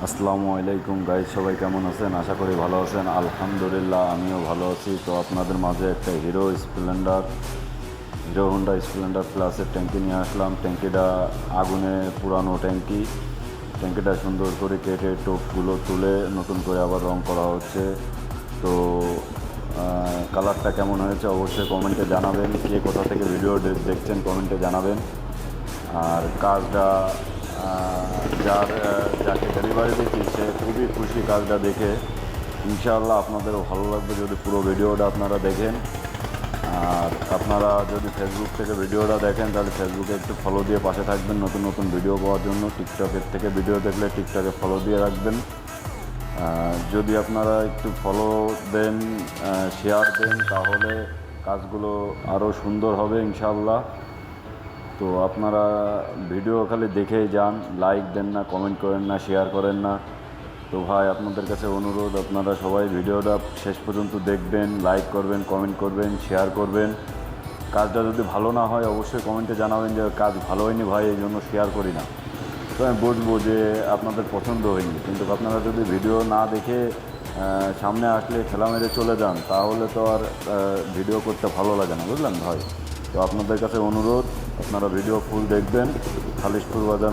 আসসালামু আলাইকুম গাইজ, সবাই কেমন আছেন? আশা করি ভালো আছেন। আলহামদুলিল্লাহ আমিও ভালো আছি। তো আপনাদের মাঝে একটা হিরো হোন্ডা স্প্লেন্ডার প্লাসের ট্যাঙ্কি নিয়ে আসলাম। ট্যাঙ্কিটা আগুনে পুরানো ট্যাঙ্কি। ট্যাঙ্কিটা সুন্দর করে কেটে টোপগুলো তুলে নতুন করে আবার রং করা হচ্ছে। তো কালারটা কেমন হয়েছে অবশ্যই কমেন্টে জানাবেন। কে কোথা থেকে ভিডিও দেখছেন কমেন্টে জানাবেন। আর কাজটা যাকে ডেলিভারি দিচ্ছি সে খুবই খুশি কাজটা দেখে। ইনশাআল্লাহ আপনাদেরও ভালো লাগবে যদি পুরো ভিডিওটা আপনারা দেখেন। আর আপনারা যদি ফেসবুক থেকে ভিডিওটা দেখেন তাহলে ফেসবুকে একটু ফলো দিয়ে পাশে থাকবেন নতুন নতুন ভিডিও পাওয়ার জন্য। টিকটকের থেকে ভিডিও দেখলে টিকটকে ফলো দিয়ে রাখবেন। যদি আপনারা একটু ফলো দেন, শেয়ার দেন, তাহলে কাজগুলো আরও সুন্দর হবে ইনশাআল্লাহ। তো আপনারা ভিডিও খালি দেখেই যান, লাইক দেন না, কমেন্ট করেন না, শেয়ার করেন না। তো ভাই আপনাদের কাছে অনুরোধ, আপনারা সবাই ভিডিওটা শেষ পর্যন্ত দেখবেন, লাইক করবেন, কমেন্ট করবেন, শেয়ার করবেন। কাজটা যদি ভালো না হয় অবশ্যই কমেন্টে জানাবেন যে কাজ ভালো হয়নি ভাই, এই জন্য শেয়ার করি না। তো আমি বুঝবো যে আপনাদের পছন্দ হয়নি। কিন্তু আপনারা যদি ভিডিও না দেখে সামনে আসলে ঠেলা মেরে চলে যান তাহলে তো আর ভিডিও করতে ভালো লাগে না, বুঝলেন ভাই? তো আপনাদের কাছে অনুরোধ, আপনারা ভিডিও ফুল দেখবেন। খালিশপুর বাজার